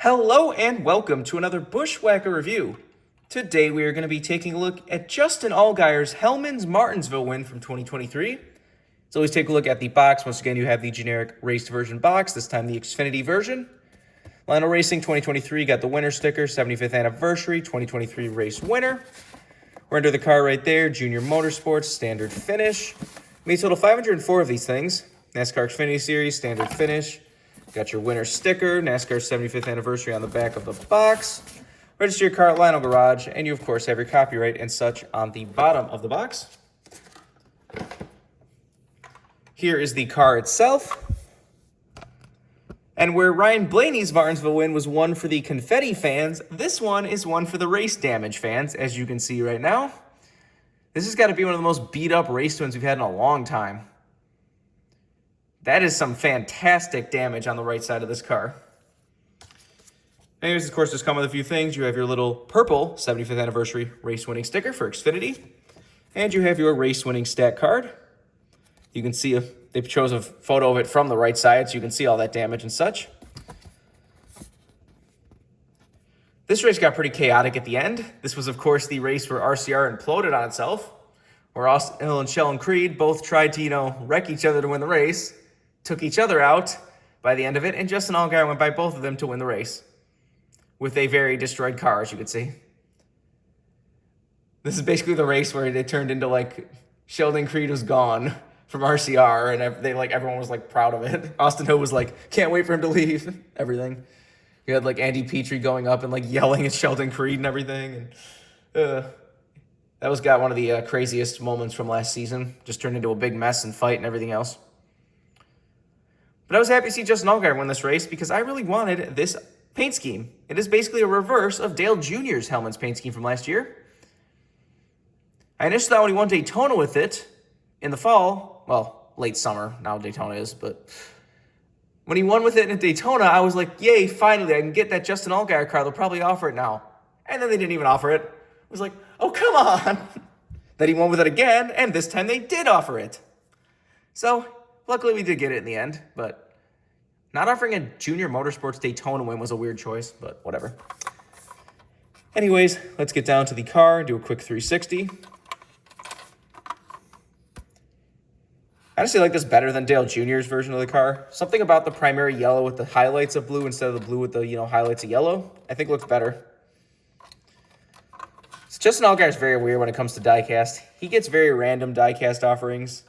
Hello and welcome to another Bushwhacker review. Today we are going to be taking a look at Justin Allgaier's Hellmann's Martinsville win from 2023. So always take a look at the box. Once again, you have the generic raced version box, this time the Xfinity version. Lionel Racing 2023 got the winner sticker, 75th anniversary, 2023 race winner. We're under the car right there, Junior Motorsports, standard finish. Made total 504 of these things. NASCAR Xfinity Series, standard finish. Got your winner sticker, NASCAR 75th anniversary on the back of the box. Register your car at Lionel Garage, and you of course have your copyright and such on the bottom of the box. Here is the car itself. And where Ryan Blaney's Martinsville win was one for the confetti fans, this one is one for the race damage fans, as you can see right now. This has got to be one of the most beat up race wins we've had in a long time. That is some fantastic damage on the right side of this car. Anyways, of course, just come with a few things. You have your little purple 75th anniversary race winning sticker for Xfinity. And you have your race winning stat card. You can see they chose a photo of it from the right side, so you can see all that damage and such. This race got pretty chaotic at the end. This was, of course, the race where RCR imploded on itself, where Austin Hill and Sheldon Creed both tried to, wreck each other to win the race, took each other out by the end of it, and Justin Allgaier went by both of them to win the race with a very destroyed car, as you can see. This is basically the race where they turned into, Sheldon Creed was gone from RCR, and everyone was, proud of it. Austin Hill was can't wait for him to leave, everything. You had, Andy Petrie going up and, yelling at Sheldon Creed and everything, and that was one of the craziest moments from last season. Just turned into a big mess and fight and everything else. But I was happy to see Justin Allgaier win this race because I really wanted this paint scheme. It is basically a reverse of Dale Jr.'s Hellmann's paint scheme from last year. I initially thought when he won Daytona with it in the fall, well, late summer, now Daytona is, but when he won with it in Daytona, I was like, yay, finally, I can get that Justin Allgaier car. They'll probably offer it now. And then they didn't even offer it. I was like, oh, come on. Then he won with it again, and this time they did offer it. So luckily, we did get it in the end, but not offering a Junior Motorsports Daytona win was a weird choice, but whatever. Anyways, let's get down to the car, do a quick 360. I honestly like this better than Dale Jr.'s version of the car. Something about the primary yellow with the highlights of blue instead of the blue with the, highlights of yellow, I think looks better. So Justin Allgaier is very weird when it comes to diecast. He gets very random diecast offerings,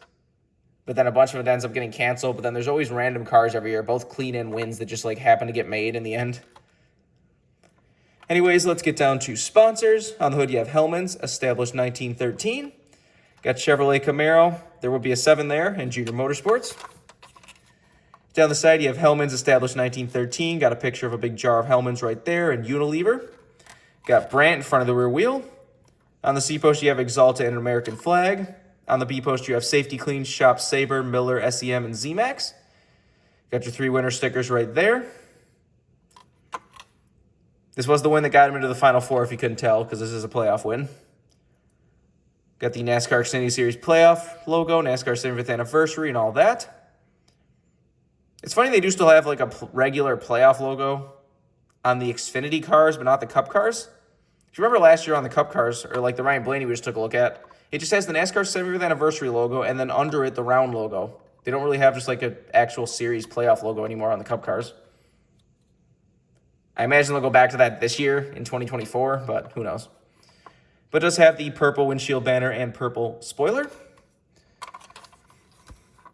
but then a bunch of it ends up getting canceled. But then there's always random cars every year, both clean-in wins that just happen to get made in the end. Anyways, let's get down to sponsors. On the hood, you have Hellmann's, established 1913. Got Chevrolet Camaro. There will be a 7 there in Junior Motorsports. Down the side, you have Hellmann's, established 1913. Got a picture of a big jar of Hellmann's right there and Unilever. Got Brandt in front of the rear wheel. On the C post, you have Exalta and an American flag. On the B post, you have Safety Clean, Shop Sabre, Miller, SEM, and ZMAX. Got your 3 winner stickers right there. This was the win that got him into the Final Four, if you couldn't tell, because this is a playoff win. Got the NASCAR Xfinity Series playoff logo, NASCAR 75th anniversary, and all that. It's funny they do still have a regular playoff logo on the Xfinity cars, but not the Cup cars. If you remember last year on the Cup cars, or the Ryan Blaney we just took a look at, it just has the NASCAR 75th anniversary logo, and then under it, the round logo. They don't really have just an actual series playoff logo anymore on the Cup cars. I imagine they'll go back to that this year in 2024, but who knows. But it does have the purple windshield banner and purple spoiler.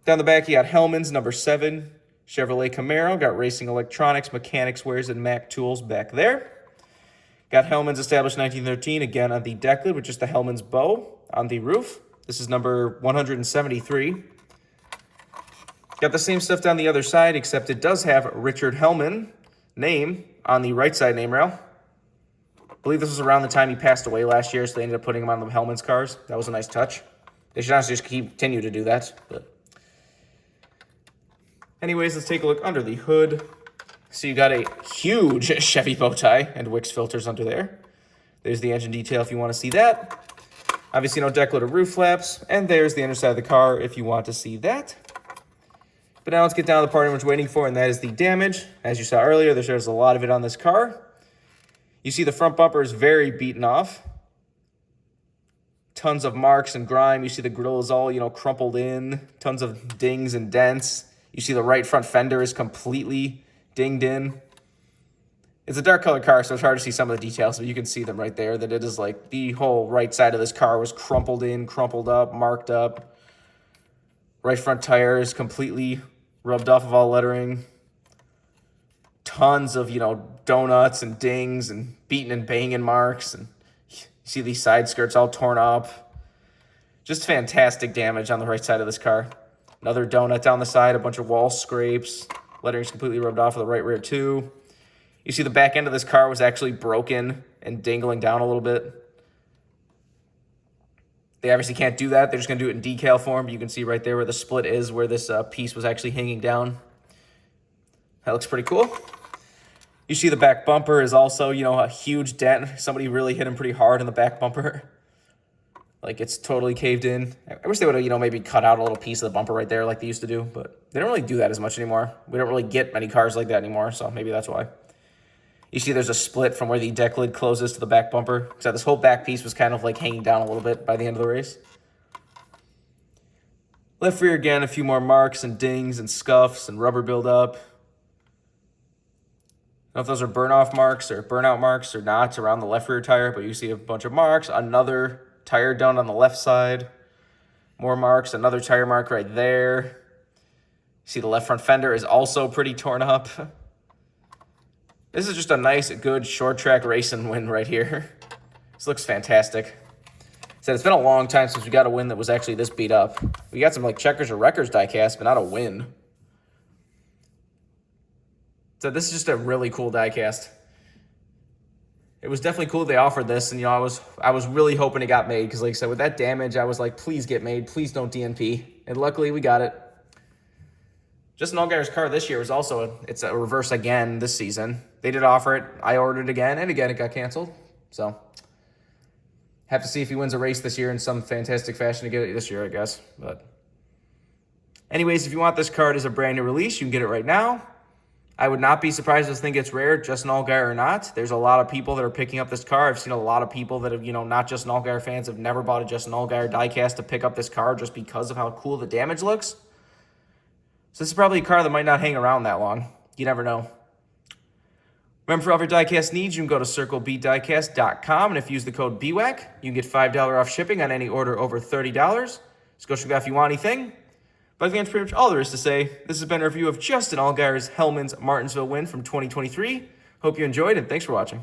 Down the back, you got Hellmann's, number 7, Chevrolet Camaro. Got racing electronics, mechanics wares, and Mac tools back there. Got Hellmann's, established 1913, again on the deck lid with just the Hellmann's bow on the roof. This is number 173. Got the same stuff down the other side, except it does have Richard Hellmann name on the right side name rail. I believe this was around the time he passed away last year, so they ended up putting him on the Hellmann's cars. That was a nice touch. They should honestly just continue to do that. But anyways, let's take a look under the hood. So you got a huge Chevy bow tie and Wix filters under there. There's the engine detail if you want to see that. Obviously no deck lid or roof flaps. And there's the underside of the car if you want to see that. But now let's get down to the part everyone's waiting for, and that is the damage. As you saw earlier, there's a lot of it on this car. You see the front bumper is very beaten off. Tons of marks and grime. You see the grill is all, crumpled in. Tons of dings and dents. You see the right front fender is completely dinged in. It's a dark colored car, so it's hard to see some of the details, but you can see them right there, that it is like the whole right side of this car was crumpled in, crumpled up, marked up. Right front tire is completely rubbed off of all lettering. Tons of, donuts and dings and beaten and banging marks. And you see these side skirts all torn up. Just fantastic damage on the right side of this car. Another donut down the side, a bunch of wall scrapes. Lettering's completely rubbed off of the right rear too. You see the back end of this car was actually broken and dangling down a little bit. They obviously can't do that. They're just going to do it in decal form. But you can see right there where the split is, where this piece was actually hanging down. That looks pretty cool. You see the back bumper is also, a huge dent. Somebody really hit him pretty hard in the back bumper. Like, it's totally caved in. I wish they would have, maybe cut out a little piece of the bumper right there like they used to do. But they don't really do that as much anymore. We don't really get many cars like that anymore, so maybe that's why. You see there's a split from where the deck lid closes to the back bumper. So this whole back piece was kind of like hanging down a little bit by the end of the race. Left rear again, a few more marks and dings and scuffs and rubber buildup. I don't know if those are burn-off marks or burnout marks or not around the left rear tire, but you see a bunch of marks. Another tire down on the left side. More marks, another tire mark right there. See the left front fender is also pretty torn up. This is just a nice, good short track racing win right here. This looks fantastic. Said it's been a long time since we got a win that was actually this beat up. We got some like checkers or records diecast, but not a win. So this is just a really cool diecast. It was definitely cool they offered this, and I was really hoping it got made because, like I said, with that damage, I was like, please get made, please don't DNP, and luckily we got it. Justin Allgaier's car this year was also it's a reverse again this season. They did offer it. I ordered it again, and again it got canceled. So have to see if he wins a race this year in some fantastic fashion to get it this year, I guess. But anyways, if you want this card as a brand new release, you can get it right now. I would not be surprised if this thing gets rare, Justin Allgaier or not. There's a lot of people that are picking up this car. I've seen a lot of people that have, not Justin Allgaier fans, have never bought a Justin Allgaier diecast to pick up this car just because of how cool the damage looks. So this is probably a car that might not hang around that long. You never know. Remember, for all of your diecast needs, you can go to circlebdiecast.com, and if you use the code BWhack, you can get $5 off shipping on any order over $30. Just go check out if you want anything. But I think that's pretty much all there is to say. This has been a review of Justin Allgaier's Hellmann's Martinsville win from 2023. Hope you enjoyed, and thanks for watching.